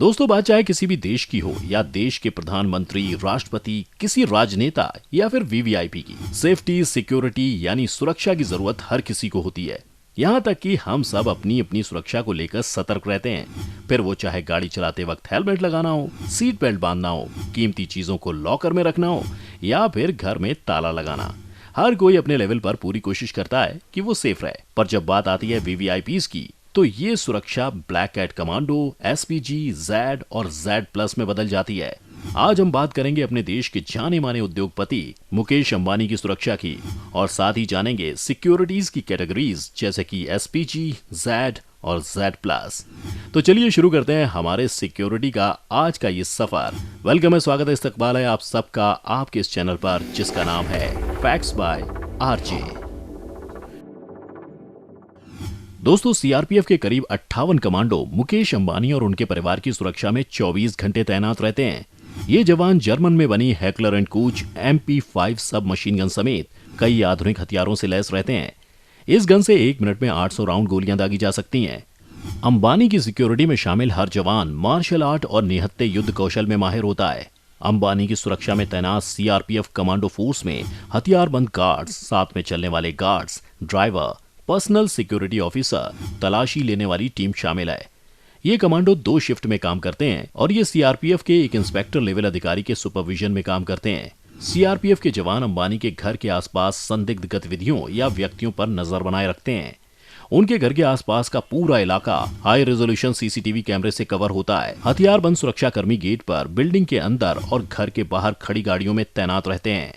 दोस्तों, बात चाहे किसी भी देश की हो या देश के प्रधानमंत्री, राष्ट्रपति, किसी राजनेता या फिर वीवीआईपी की, सेफ्टी, सिक्योरिटी यानी सुरक्षा की जरूरत हर किसी को होती है। यहाँ तक कि हम सब अपनी अपनी सुरक्षा को लेकर सतर्क रहते हैं। फिर वो चाहे गाड़ी चलाते वक्त हेलमेट लगाना हो, सीट बेल्ट बांधना हो, कीमती चीजों को लॉकर में रखना हो या फिर घर में ताला लगाना। हर कोई अपने लेवल पर पूरी कोशिश करता है कि वो सेफ रहे। पर जब बात आती है वीवीआईपीज की, तो ये सुरक्षा black cat commando, SPG, Z और जेड प्लस में बदल जाती है। आज हम बात करेंगे अपने देश के जाने माने उद्योगपति मुकेश अंबानी की सुरक्षा की, और साथ ही जानेंगे सिक्योरिटीज की कैटेगरीज जैसे कि एसपीजी, जेड और जेड प्लस। तो चलिए शुरू करते हैं हमारे सिक्योरिटी का आज का ये सफर। वेलकम है, स्वागत है, इस्तकबाल है आप सबका आपके इस चैनल पर जिसका नाम है फैक्ट्स बाय आरजे। दोस्तों, सीआरपीएफ के करीब 58 कमांडो मुकेश अंबानी और उनके परिवार की सुरक्षा में 24 घंटे तैनात रहते हैं। ये जवान जर्मन में बनी हेकलर एंड कूच MP5 सब मशीन गन समेत कई आधुनिक हथियारों से लैस रहते हैं। इस गन से 1 मिनट में 800 राउंड गोलियां दागी जा सकती हैं। अंबानी की सिक्योरिटी में शामिल हर जवान मार्शल आर्ट और निहत्थे युद्ध कौशल में माहिर होता है। अंबानी की सुरक्षा में तैनात सीआरपीएफ कमांडो फोर्स में हथियारबंद गार्ड्स, साथ में चलने वाले guards, driver, personal security officer, तलाशी लेने वाली टीम शामिल है। ये कमांडो 2 शिफ्ट में काम करते हैं और ये सीआरपीएफ के एक इंस्पेक्टर लेवल अधिकारी के सुपरविजन में काम करते हैं। सीआरपीएफ के जवान अंबानी के घर के आसपास संदिग्ध गतिविधियों या व्यक्तियों पर नजर बनाए रखते हैं। उनके घर के आसपास का पूरा इलाका हाई रेजोल्यूशन सीसीटीवी कैमरे से कवर होता है। हथियारबंद सुरक्षाकर्मी गेट पर, बिल्डिंग के अंदर और घर के बाहर खड़ी गाड़ियों में तैनात रहते हैं।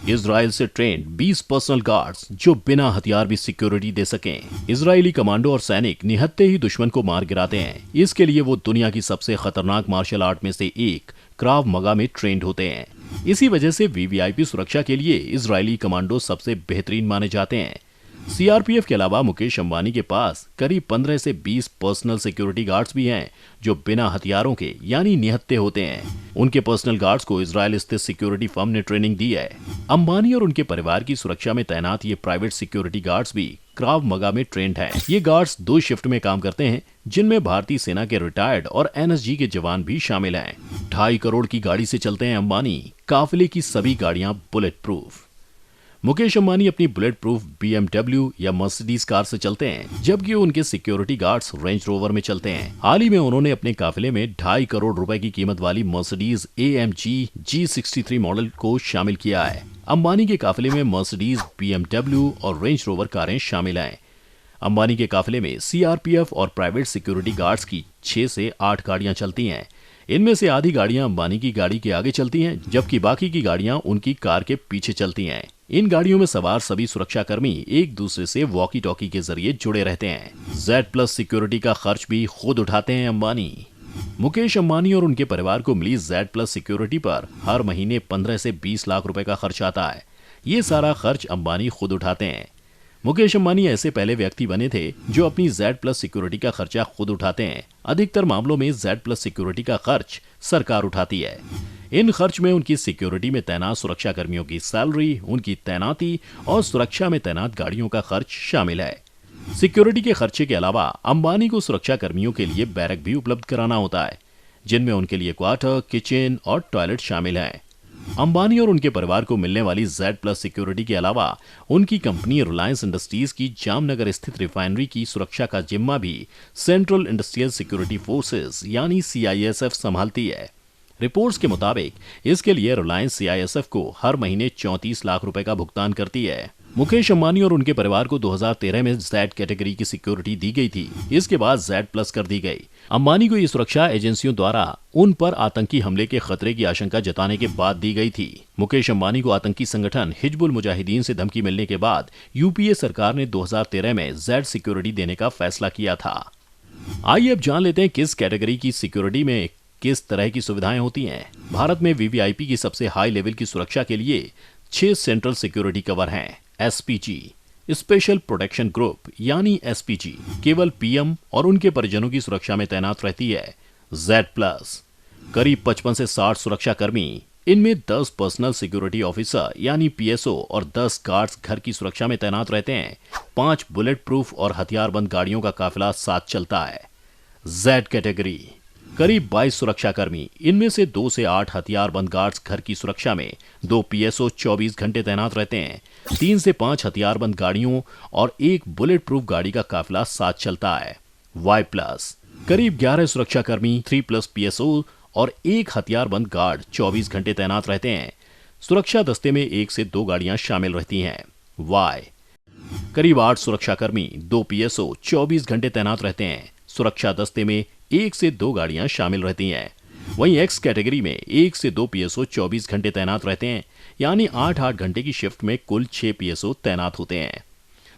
इजराइल से ट्रेंड 20 पर्सनल गार्ड्स जो बिना हथियार भी सिक्योरिटी दे सकें। इजरायली कमांडो और सैनिक निहत्थे ही दुश्मन को मार गिराते हैं। इसके लिए वो दुनिया की सबसे खतरनाक मार्शल आर्ट में से एक क्राव मगा में ट्रेंड होते हैं। इसी वजह से वीवीआईपी सुरक्षा के लिए इजरायली कमांडो सबसे बेहतरीन माने जाते हैं। सीआरपीएफ के अलावा मुकेश अंबानी के पास करीब 15 से 20 पर्सनल सिक्योरिटी गार्ड्स भी हैं जो बिना हथियारों के यानी निहत्थे होते हैं। उनके पर्सनल गार्ड्स को इजराइल स्थित सिक्योरिटी फर्म ने ट्रेनिंग दी है। अंबानी और उनके परिवार की सुरक्षा में तैनात ये प्राइवेट सिक्योरिटी गार्ड्स भी क्राव मगा में ट्रेंड हैं। ये गार्ड्स 2 शिफ्ट में काम करते हैं, जिनमें भारतीय सेना के रिटायर्ड और एनएसजी के जवान भी शामिल हैं। 2.5 करोड़ की गाड़ी से चलते हैं अंबानी। काफिले की सभी गाड़ियां बुलेट प्रूफ। मुकेश अंबानी अपनी बुलेट प्रूफ BMW या मर्सिडीज कार से चलते हैं, जबकि उनके सिक्योरिटी गार्ड्स रेंज रोवर में चलते हैं। हाल ही में उन्होंने अपने काफिले में 2.5 करोड़ रुपए की कीमत वाली मर्सिडीज AMG G63 मॉडल को शामिल किया है। अंबानी के काफिले में मर्सिडीज, BMW और रेंज रोवर कारें शामिल हैं। अंबानी के काफिले में सीआरपीएफ और प्राइवेट सिक्योरिटी गार्ड्स की 6 से 8 गाड़ियां चलती हैं। इनमें से आधी गाड़ियां अंबानी की गाड़ी के आगे चलती हैं, जबकि बाकी की गाड़ियां उनकी कार के पीछे चलती हैं। इन गाड़ियों में सवार सभी सुरक्षाकर्मी एक दूसरे से वॉकी टॉकी के जरिए जुड़े रहते हैं। जेड प्लस सिक्योरिटी का खर्च भी खुद उठाते हैं अंबानी। मुकेश अंबानी और उनके परिवार को मिली जेड प्लस सिक्योरिटी पर हर महीने 15 से 20 लाख रुपए का खर्च आता है। ये सारा खर्च अंबानी खुद उठाते हैं। मुकेश अंबानी ऐसे पहले व्यक्ति बने थे जो अपनी जेड प्लस सिक्योरिटी का खर्चा खुद उठाते हैं। अधिकतर मामलों में जेड प्लस सिक्योरिटी का खर्च सरकार उठाती है। इन खर्च में उनकी सिक्योरिटी में तैनात सुरक्षा कर्मियों की सैलरी, उनकी तैनाती और सुरक्षा में तैनात गाड़ियों का खर्च शामिल है। सिक्योरिटी के खर्चे के अलावा अंबानी को सुरक्षा कर्मियों के लिए बैरक भी उपलब्ध कराना होता है, जिनमें उनके लिए क्वार्टर, किचन और टॉयलेट शामिल हैं। अंबानी और उनके परिवार को मिलने वाली जेड प्लस सिक्योरिटी के अलावा उनकी कंपनी रिलायंस इंडस्ट्रीज की जामनगर स्थित रिफाइनरी की सुरक्षा का जिम्मा भी सेंट्रल इंडस्ट्रियल सिक्योरिटी फोर्सेस यानी CISF संभालती है। रिपोर्ट्स के मुताबिक इसके लिए रिलायंस CISF को हर महीने 34 लाख रुपए का भुगतान करती है। मुकेश अंबानी और उनके परिवार को 2013 में जेड कैटेगरी की सिक्योरिटी दी गई थी। इसके बाद जेड प्लस कर दी गई। अंबानी को ये सुरक्षा एजेंसियों द्वारा उन पर आतंकी हमले के खतरे की आशंका जताने के बाद दी गई थी। मुकेश अंबानी को आतंकी संगठन हिजबुल मुजाहिदीन से धमकी मिलने के बाद यूपीए सरकार ने 2013 में जेड सिक्योरिटी देने का फैसला किया था। आइए अब जान लेते हैं किस कैटेगरी की सिक्योरिटी में किस तरह की सुविधाएं होती हैं। भारत में वीवीआईपी की सबसे हाई लेवल की सुरक्षा के लिए 6 सेंट्रल सिक्योरिटी कवर हैं। SPG स्पेशल प्रोटेक्शन ग्रुप यानी SPG केवल PM और उनके परिजनों की सुरक्षा में तैनात रहती है। Z प्लस करीब 55 से 60 सुरक्षा कर्मी, इनमें 10 पर्सनल सिक्योरिटी ऑफिसर यानी PSO और 10 गार्ड्स घर की सुरक्षा में तैनात रहते हैं। 5 बुलेट प्रूफ और हथियारबंद गाड़ियों का काफिला साथ चलता है। Z कैटेगरी करीब 22 सुरक्षाकर्मी, इनमें से 2 से 8 हथियारबंद गार्ड्स घर की सुरक्षा में, 2 पीएसओ 24 घंटे तैनात रहते हैं, 3 से 5 हथियारबंद गाड़ियों और एक बुलेट प्रूफ गाड़ी का काफिला साथ चलता है। वाई प्लस करीब 11 सुरक्षाकर्मी, 3+ पीएसओ और एक हथियारबंद गार्ड 24 घंटे तैनात रहते हैं। सुरक्षा दस्ते में 1 से 2 गाड़ियां शामिल रहती हैं। वाई करीब 8 सुरक्षाकर्मी, 2 पीएसओ 24 घंटे तैनात रहते हैं। सुरक्षा दस्ते में 1 से 2 गाड़ियां शामिल रहती हैं। वहीं एक्स कैटेगरी में 1 से 2 पीएसओ 24 घंटे तैनात रहते हैं, यानी 8-8 घंटे की शिफ्ट में कुल 6 पीएसओ तैनात होते हैं।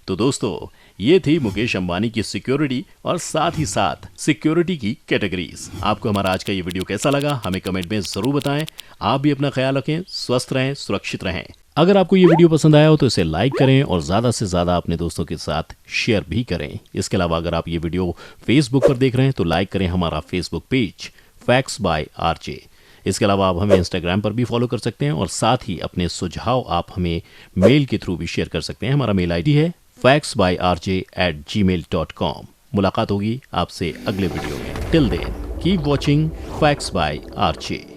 तो दोस्तों, ये थी मुकेश अंबानी की सिक्योरिटी और साथ ही साथ सिक्योरिटी की कैटेगरीज। आपको हमारा आज का ये वीडियो कैसा लगा हमें कमेंट में जरूर बताएं। आप भी अपना ख्याल रखें, स्वस्थ रहें, सुरक्षित रहें। अगर आपको ये वीडियो पसंद आया हो तो इसे लाइक करें और ज़्यादा से ज़्यादा अपने दोस्तों के साथ शेयर भी करें। इसके अलावा अगर आप ये वीडियो फेसबुक पर देख रहे हैं तो लाइक करें हमारा Facebook page facts by RJ. इसके अलावा आप हमें इंस्टाग्राम पर भी फॉलो कर सकते हैं और साथ ही अपने सुझाव आप हमें मेल के थ्रू भी शेयर कर सकते हैं। हमारा मेल आईडी है factsbyrj@gmail.com। मुलाकात होगी आपसे अगले वीडियो में। Till then keep watching facts by RJ.